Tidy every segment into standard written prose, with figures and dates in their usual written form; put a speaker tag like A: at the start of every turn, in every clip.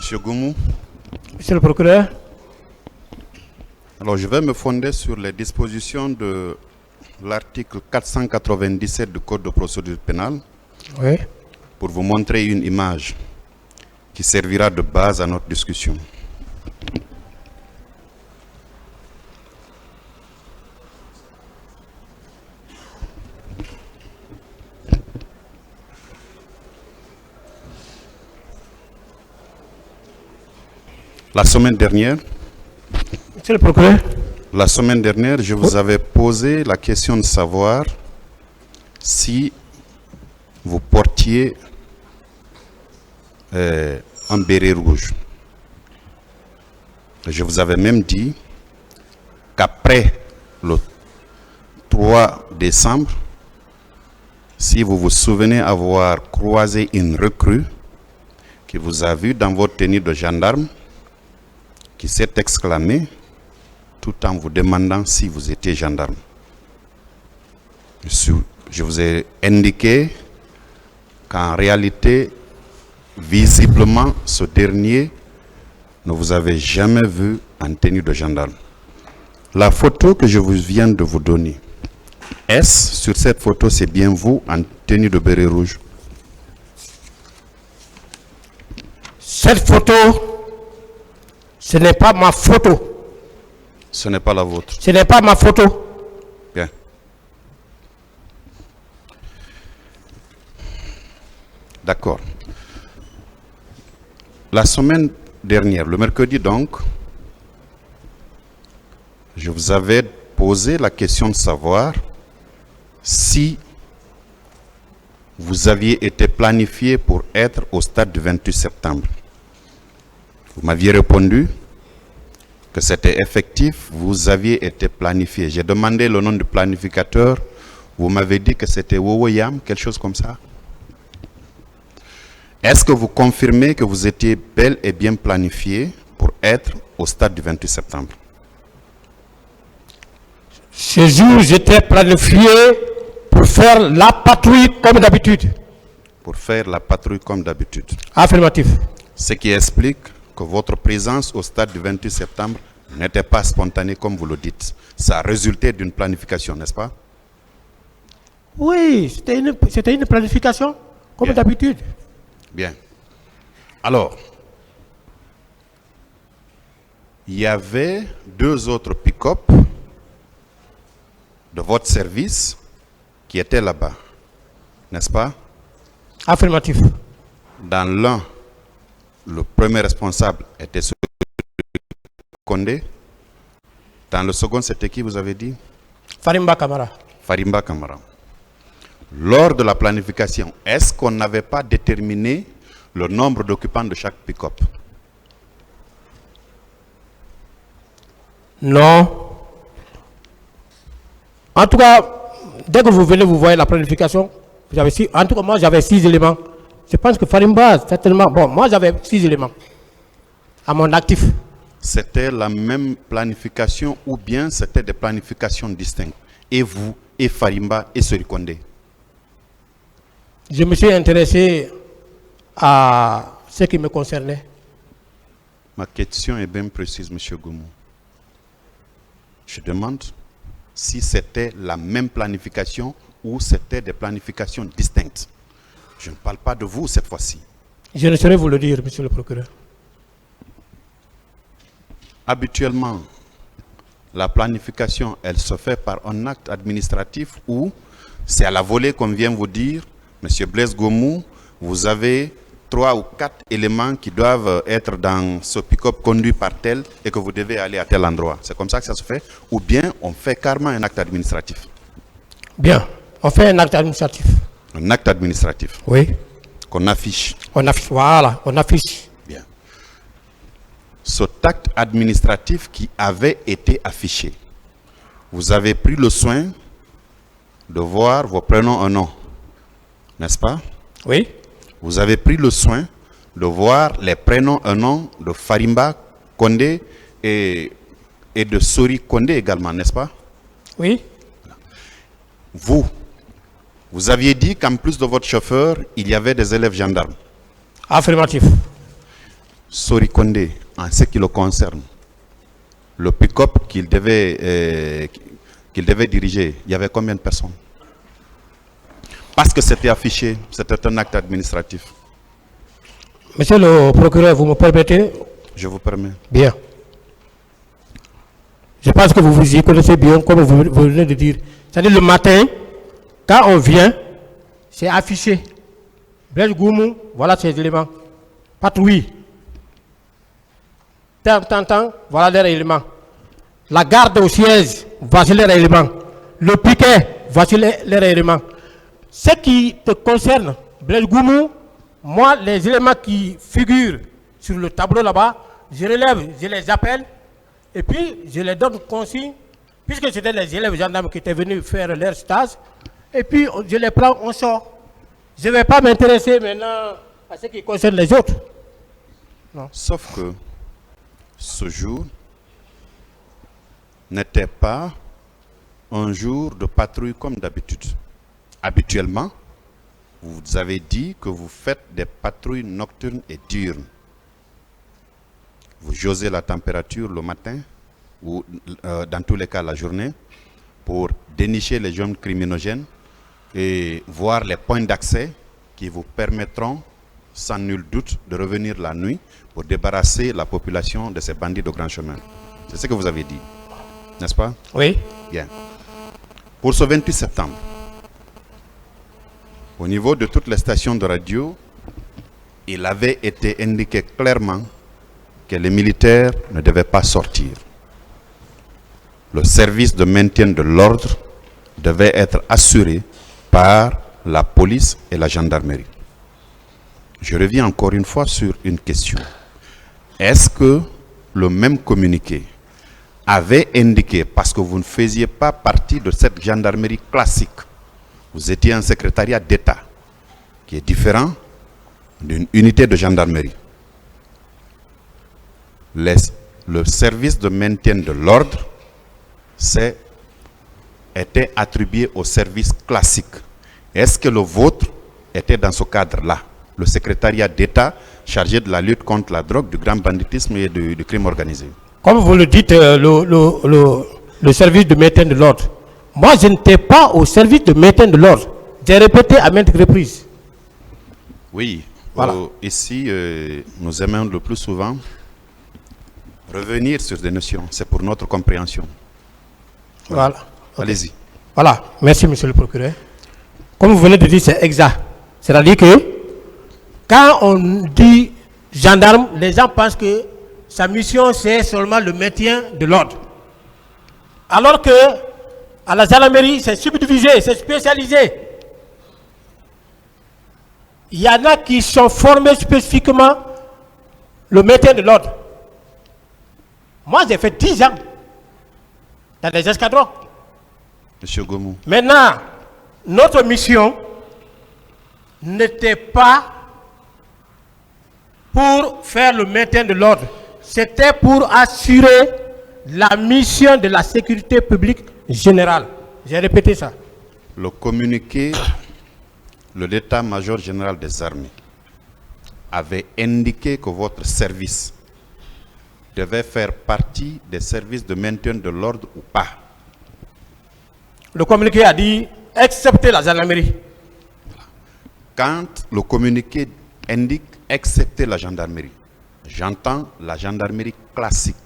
A: Monsieur Goumou.
B: Monsieur le procureur.
A: Alors, je vais me fonder sur les dispositions de l'article 497 du Code de procédure pénale.
B: Oui.
A: Pour vous montrer une image qui servira de base à notre discussion. La semaine dernière,
B: Monsieur le procureur.
A: Je vous avais posé la question de savoir si vous portiez un béret rouge. Je vous avais même dit qu'après le 3 décembre, si vous vous souvenez avoir croisé une recrue qui vous a vu dans votre tenue de gendarme, qui s'est exclamé tout en vous demandant si vous étiez gendarme. Je vous ai indiqué qu'en réalité, visiblement, ce dernier ne vous avait jamais vu en tenue de gendarme. La photo que je viens de vous donner, est-ce sur cette photo, c'est bien vous en tenue de béret rouge?
B: Cette photo, ce n'est pas ma photo.
A: Ce n'est pas la vôtre.
B: Ce n'est pas ma photo.
A: Bien. D'accord. La semaine dernière, le mercredi donc, je vous avais posé la question de savoir si vous aviez été planifié pour être au stade du 28 septembre. Vous m'aviez répondu que c'était effectif, vous aviez été planifié. J'ai demandé le nom du planificateur, vous m'avez dit que c'était Wowoyam, quelque chose comme ça. Est-ce que vous confirmez que vous étiez bel et bien planifié pour être au stade du 28 septembre?
B: Ce jour, j'étais planifié pour faire la patrouille comme d'habitude.
A: Pour faire la patrouille comme d'habitude.
B: Affirmatif.
A: Ce qui explique que votre présence au stade du 28 septembre n'était pas spontanée comme vous le dites. Ça a résulté d'une planification, n'est-ce pas?
B: Oui, c'était une planification comme d'habitude.
A: Bien. Alors, il y avait deux autres pick-up de votre service qui étaient là-bas, n'est-ce pas?
B: Affirmatif.
A: Dans l'un, le premier responsable était Condé. Dans le second, c'était qui vous avez dit?
B: Farimba Kamara.
A: Farimba Kamara. Lors de la planification, est-ce qu'on n'avait pas déterminé le nombre d'occupants de chaque pick-up?
B: Non. En tout cas, dès que vous venez, vous voyez la planification. En tout cas, moi, j'avais 6 éléments. Je pense que Farimba, certainement. Bon, moi, j'avais 6 éléments à mon actif.
A: C'était la même planification ou bien c'était des planifications distinctes? Et vous, et Farimba, et Sori-Condé?
B: Je me suis intéressé à ce qui me concernait.
A: Ma question est bien précise, M. Goumou. Je demande si c'était la même planification ou c'était des planifications distinctes. Je ne parle pas de vous cette fois-ci.
B: Je ne saurais vous le dire, monsieur le procureur.
A: Habituellement, la planification, elle se fait par un acte administratif ou c'est à la volée qu'on vient vous dire, monsieur Blaise Goumou, vous avez 3 ou 4 éléments qui doivent être dans ce pick-up conduit par tel et que vous devez aller à tel endroit. C'est comme ça que ça se fait? Ou bien on fait carrément un acte administratif?
B: Bien, on fait un acte administratif.
A: Un acte administratif?
B: Oui.
A: Qu'on affiche?
B: On affiche, voilà, on affiche.
A: Bien. Cet acte administratif qui avait été affiché, vous avez pris le soin de voir vos prénoms et noms, n'est-ce pas?
B: Oui.
A: Vous avez pris le soin de voir les prénoms et noms de Farimba Condé et de Sori-Condé également, n'est-ce pas?
B: Oui.
A: Vous aviez dit qu'en plus de votre chauffeur, il y avait des élèves gendarmes.
B: Affirmatif.
A: Sori Kondé, en ce qui le concerne, le pick-up qu'il devait diriger, il y avait combien de personnes? Parce que c'était affiché, c'était un acte administratif.
B: Monsieur le procureur, vous me permettez?
A: Je vous permets.
B: Bien. Je pense que vous vous y connaissez bien, comme vous venez de dire. C'est-à-dire le matin, quand on vient, c'est affiché. Blaise Goumou, voilà ces éléments. Patrouille. Tant, voilà les éléments. La garde au siège, voici les éléments. Le piquet, voici les éléments. Ce qui te concerne, Blaise Goumou, moi, les éléments qui figurent sur le tableau là-bas, je relève, je les appelle, et puis je les donne consigne, puisque c'était les élèves gendarmes qui étaient venus faire leur stage, et puis je les prends, on sort. Je ne vais pas m'intéresser maintenant à ce qui concerne les autres. Non.
A: Sauf que ce jour n'était pas un jour de patrouille comme d'habitude. Habituellement, vous avez dit que vous faites des patrouilles nocturnes et diurnes. Vous josez la température le matin ou dans tous les cas la journée pour dénicher les zones criminogènes et voir les points d'accès qui vous permettront sans nul doute de revenir la nuit pour débarrasser la population de ces bandits de grand chemin. C'est ce que vous avez dit, n'est-ce pas?
B: Oui.
A: Bien. Pour ce 28 septembre, au niveau de toutes les stations de radio, il avait été indiqué clairement que les militaires ne devaient pas sortir. Le service de maintien de l'ordre devait être assuré par la police et la gendarmerie. Je reviens encore une fois sur une question. Est-ce que le même communiqué avait indiqué, parce que vous ne faisiez pas partie de cette gendarmerie classique, vous étiez un secrétariat d'État qui est différent d'une unité de gendarmerie. Le service de maintien de l'ordre était attribué au service classique. Est-ce que le vôtre était dans ce cadre-là? Le secrétariat d'État chargé de la lutte contre la drogue, du grand banditisme et du crime organisé.
B: Comme vous le dites, le service de maintien de l'ordre. Moi, je n'étais pas au service de maintien de l'ordre. J'ai répété à maintes reprises.
A: Oui,
B: voilà.
A: Ici, nous aimons le plus souvent revenir sur des notions. C'est pour notre compréhension.
B: Voilà. Okay.
A: Allez-y.
B: Voilà. Merci, monsieur le procureur. Comme vous venez de dire, c'est exact. C'est-à-dire que quand on dit gendarme, les gens pensent que sa mission, c'est seulement le maintien de l'ordre. Alors que à la gendarmerie, c'est subdivisé, c'est spécialisé. Il y en a qui sont formés spécifiquement le maintien de l'ordre. Moi, j'ai fait 10 ans dans les escadrons.
A: Monsieur Goumou.
B: Maintenant, notre mission n'était pas pour faire le maintien de l'ordre. C'était pour assurer la mission de la sécurité publique générale. J'ai répété ça.
A: Le communiqué, le l'état-major général des armées avait indiqué que votre service devait faire partie des services de maintien de l'ordre ou pas.
B: Le communiqué a dit, excepté la gendarmerie.
A: Quand le communiqué indique excepté la gendarmerie, j'entends la gendarmerie classique,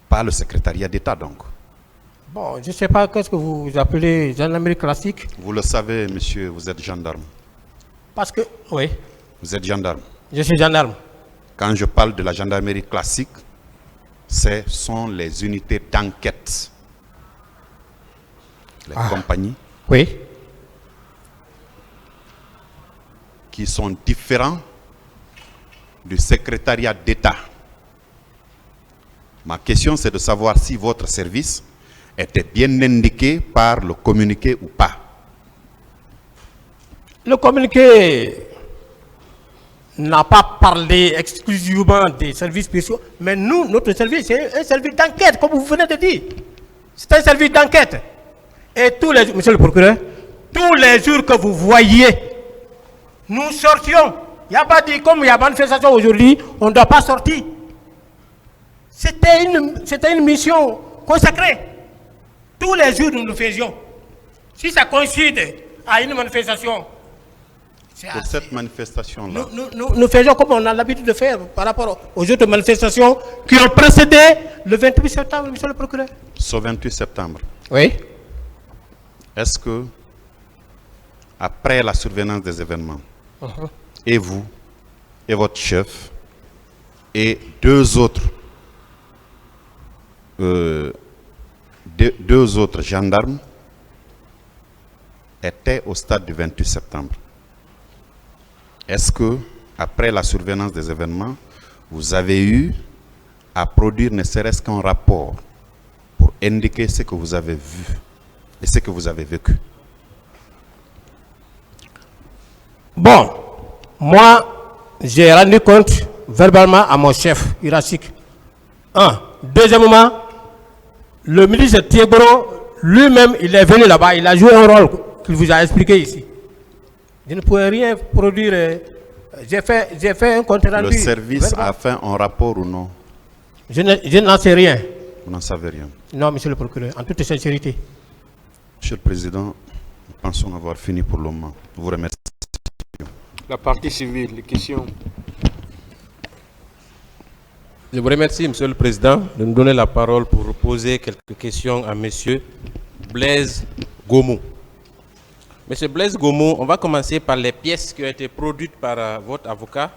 A: pas le secrétariat d'État donc.
B: Bon, je ne sais pas qu'est-ce que vous appelez gendarmerie classique.
A: Vous le savez, monsieur, vous êtes gendarme.
B: Parce que, oui.
A: Vous êtes gendarme.
B: Je suis gendarme.
A: Quand je parle de la gendarmerie classique, ce sont les unités d'enquête. Les compagnies.
B: Oui.
A: Qui sont différents du secrétariat d'État. Ma question, c'est de savoir si votre service était bien indiqué par le communiqué ou pas.
B: Le communiqué n'a pas parlé exclusivement des services spéciaux, mais nous, notre service, c'est un service d'enquête, comme vous venez de dire. C'est un service d'enquête. Et tous les, monsieur le procureur, tous les jours que vous voyez, nous sortions il n'y a pas dit, comme il y a manifestation aujourd'hui, on ne doit pas sortir. C'était une mission consacrée. Tous les jours, nous le faisions. Si ça coïncide à une manifestation,
A: pour cette manifestation-là,
B: nous faisions comme on a l'habitude de faire par rapport aux autres manifestations qui ont précédé le 28 septembre, monsieur le procureur.
A: ce 28 septembre,
B: Oui.
A: est-ce que, après la survenance des événements, et vous, et votre chef, et deux autres gendarmes étaient au stade du 28 septembre? Est-ce que, après la survenance des événements, vous avez eu à produire ne serait-ce qu'un rapport pour indiquer ce que vous avez vu et ce que vous avez vécu?
B: Bon, moi, j'ai rendu compte verbalement à mon chef hiérarchique. Un. Deuxièmement, le ministre Thiebro, lui-même, il est venu là-bas, il a joué un rôle qu'il vous a expliqué ici. Je ne pouvais rien produire. J'ai fait un compte rendu.
A: Le service a fait un rapport ou non?
B: Je n'en sais rien.
A: Vous n'en savez rien.
B: Non, monsieur le procureur, en toute sincérité.
A: Monsieur le Président, nous pensons avoir fini pour le moment. Je vous remercie.
C: La partie civile, les questions.
D: Je vous remercie, Monsieur le Président, de nous donner la parole pour poser quelques questions à Monsieur Blaise Gomou. Monsieur Blaise Gomou, on va commencer par les pièces qui ont été produites par votre avocat.